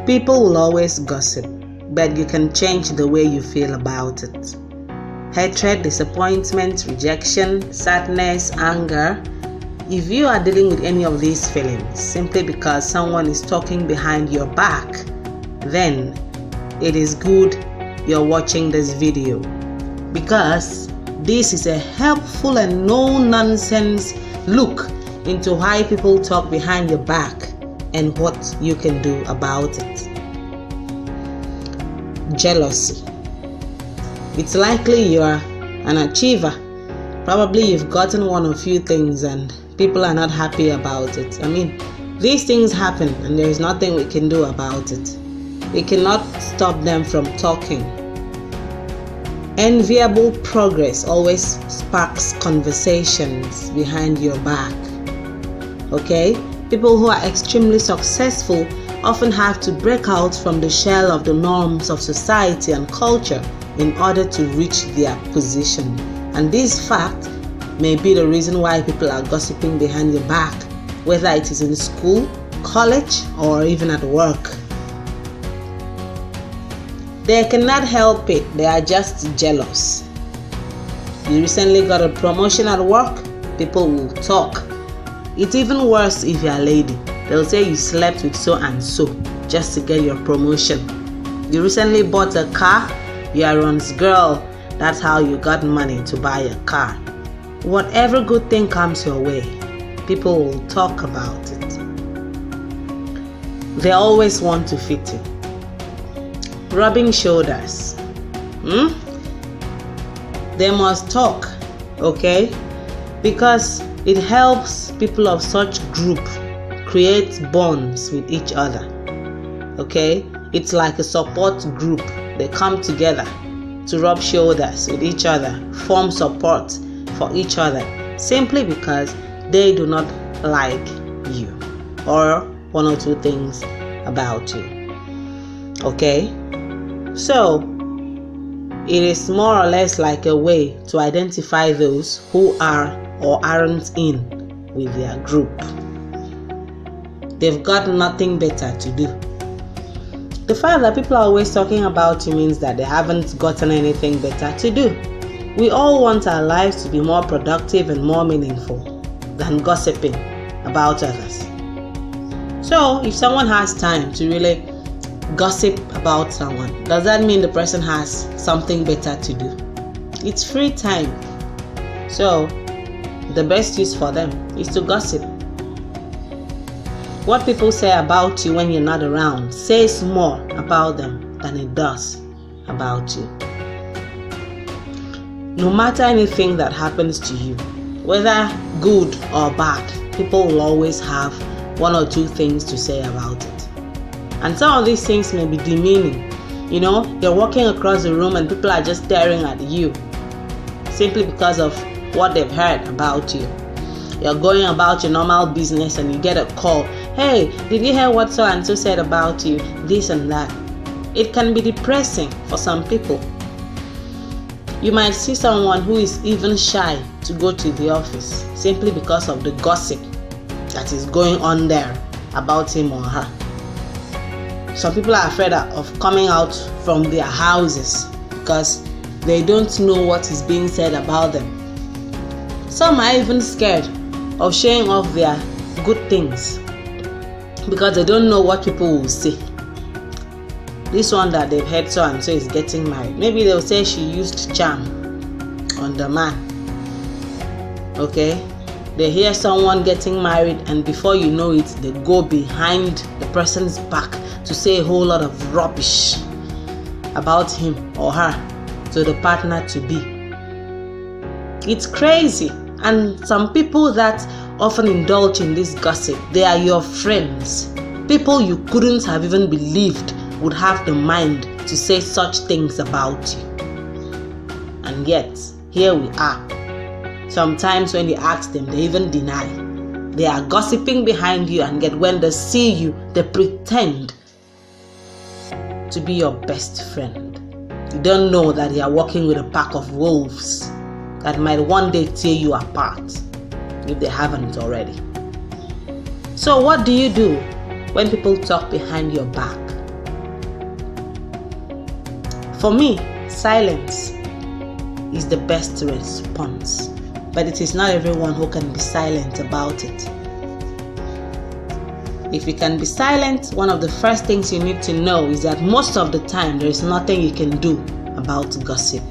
People will always gossip, but you can change the way you feel about it. Hatred, disappointment, rejection, sadness, anger. If you are dealing with any of these feelings simply because someone is talking behind your back, then it is good you're watching this video, because this is a helpful and no-nonsense look into why people talk behind your back and what you can do about it. Jealousy. It's likely you are an achiever. Probably you've gotten one or few things and people are not happy about it. These things happen and there is nothing we can do about it. We cannot stop them from talking. Enviable progress always sparks conversations behind your back. Okay? People who are extremely successful often have to break out from the shell of the norms of society and culture in order to reach their position. And this fact may be the reason why people are gossiping behind your back, whether it is in school, college, or even at work. They cannot help it, they are just jealous. You recently got a promotion at work, people will talk. It's even worse if you're a lady. They'll say you slept with so and so just to get your promotion. You recently bought a car, you are Ron's girl, that's how you got money to buy a car. Whatever good thing comes your way, people will talk about it. They always want to fit in. Rubbing shoulders. They must talk, okay? Because it helps people of such group create bonds with each other. Okay? It's like a support group. They come together to rub shoulders with each other, form support for each other, simply because they do not like you or one or two things about you. Okay? So, it is more or less like a way to identify those who are or aren't in with their group. They've got nothing better to do. The fact that people are always talking about you means that they haven't gotten anything better to do. We all want our lives to be more productive and more meaningful than gossiping about others. So, if someone has time to really gossip about someone, does that mean the person has something better to do? It's free time. So, the best use for them is to gossip. What people say about you when you're not around says more about them than it does about you. No matter anything that happens to you, whether good or bad, people will always have one or two things to say about it. And some of these things may be demeaning. You're walking across the room and people are just staring at you simply because of what they've heard about you. You're going about your normal business and you get a call. Hey, did you hear what so and so said about you? This and that. It can be depressing for some people. You might see someone who is even shy to go to the office simply because of the gossip that is going on there about him or her. Some people are afraid of coming out from their houses because they don't know what is being said about them. Some are even scared of showing off their good things because they don't know what people will say. This one that they've heard so and so is getting married. Maybe they'll say she used charm on the man. Okay? They hear someone getting married and before you know it, they go behind the person's back to say a whole lot of rubbish about him or her to the partner to be. It's crazy. And some people that often indulge in this gossip, they are your friends. People you couldn't have even believed would have the mind to say such things about you. And yet, here we are. Sometimes when you ask them, they even deny. They are gossiping behind you, and yet when they see you, they pretend to be your best friend. You don't know that you are working with a pack of wolves that might one day tear you apart if they haven't already. So what do you do when people talk behind your back? For me, silence is the best response, but it is not everyone who can be silent about it. If you can be silent, one of the first things you need to know is that most of the time there is nothing you can do about gossip.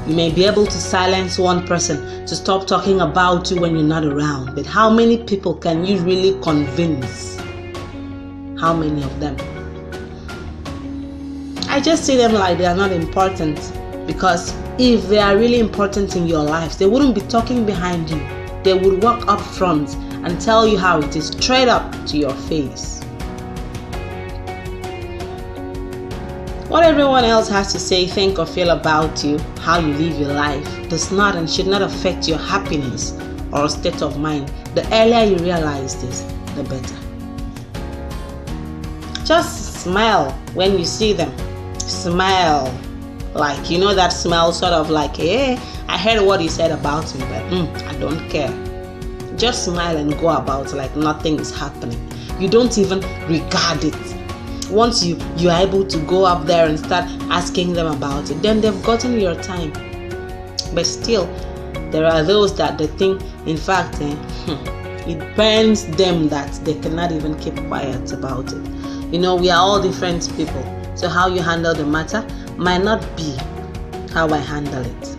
You may be able to silence one person to stop talking about you when you're not around, but how many people can you really convince? How many of them? I just see them like they are not important, because if they are really important in your lives, they wouldn't be talking behind you. They would walk up front and tell you how it is straight up to your face. What everyone else has to say, think, or feel about you, how you live your life, does not and should not affect your happiness or state of mind. The earlier you realize this, the better. Just smile when you see them. Smile. Like, you know that smile, sort of like, hey, I heard what he said about me, but I don't care. Just smile and go about like nothing is happening. You don't even regard it. Once you are able to go up there and start asking them about it, then they've gotten your time. But still, there are those that they think, in fact, it burns them that they cannot even keep quiet about it. You know, we are all different people. So how you handle the matter might not be how I handle it.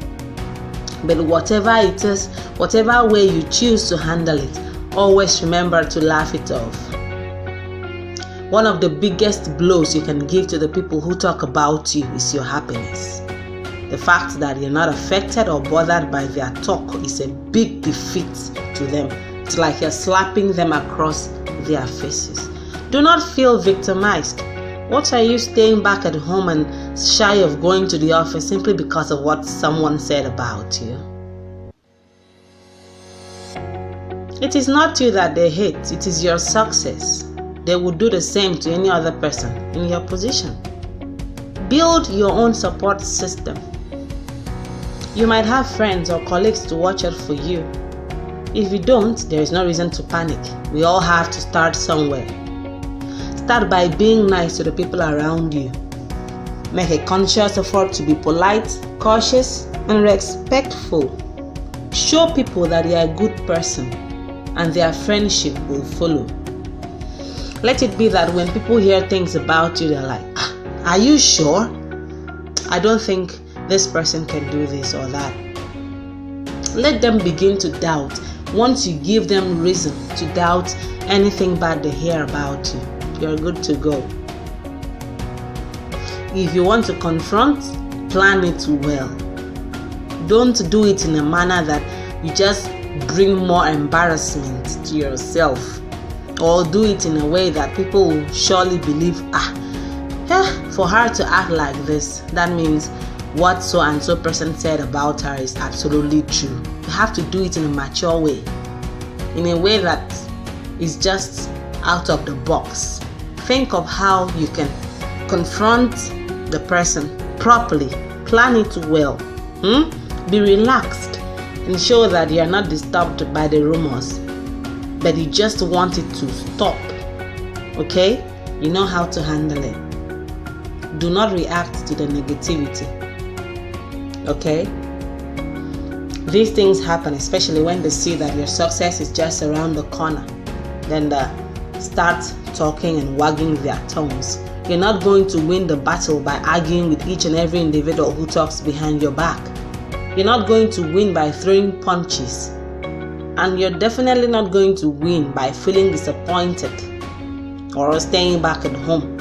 But whatever it is, whatever way you choose to handle it, always remember to laugh it off. One of the biggest blows you can give to the people who talk about you is your happiness. The fact that you're not affected or bothered by their talk is a big defeat to them. It's like you're slapping them across their faces. Do not feel victimized. What are you staying back at home and shy of going to the office simply because of what someone said about you? It is not you that they hate, it is your success. They would do the same to any other person in your position. Build your own support system. You might have friends or colleagues to watch out for you. If you don't, there is no reason to panic. We all have to start somewhere. Start by being nice to the people around you. Make a conscious effort to be polite, cautious, and respectful. Show people that you are a good person, and their friendship will follow. Let it be that when people hear things about you, they're like, are you sure? I don't think this person can do this or that. Let them begin to doubt. Once you give them reason to doubt anything bad they hear about you, you're good to go. If you want to confront, plan it well. Don't do it in a manner that you just bring more embarrassment to yourself, or do it in a way that people will surely believe, for her to act like this, that means what so and so person said about her is absolutely true. You have to do it in a mature way, in a way that is just out of the box. Think of how you can confront the person properly. Plan it well. Be relaxed and show that you are not disturbed by the rumors, but you just want it to stop. Okay? You know how to handle it. Do not react to the negativity. Okay? These things happen, especially when they see that your success is just around the corner. Then they start talking and wagging their tongues. You're not going to win the battle by arguing with each and every individual who talks behind your back. You're not going to win by throwing punches. And you're definitely not going to win by feeling disappointed or staying back at home.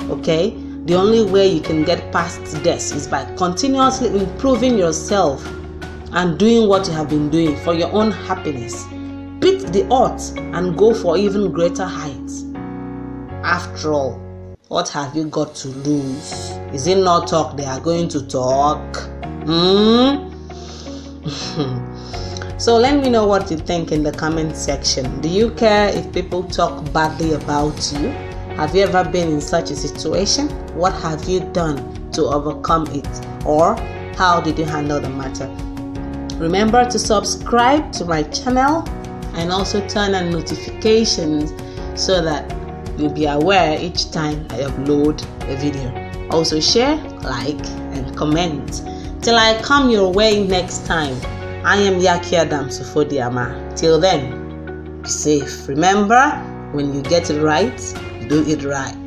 Okay? The only way you can get past this is by continuously improving yourself and doing what you have been doing for your own happiness. Beat the odds and go for even greater heights. After all, what have you got to lose? Is it not talk they are going to talk? So let me know what you think in the comment section. Do you care if people talk badly about you? Have you ever been in such a situation? What have you done to overcome it? Or how did you handle the matter? Remember to subscribe to my channel and also turn on notifications so that you'll be aware each time I upload a video. Also share, like, and comment. Till I come your way next time, I am Yaki Adams Ufodiama. Till then, be safe. Remember, when you get it right, do it right.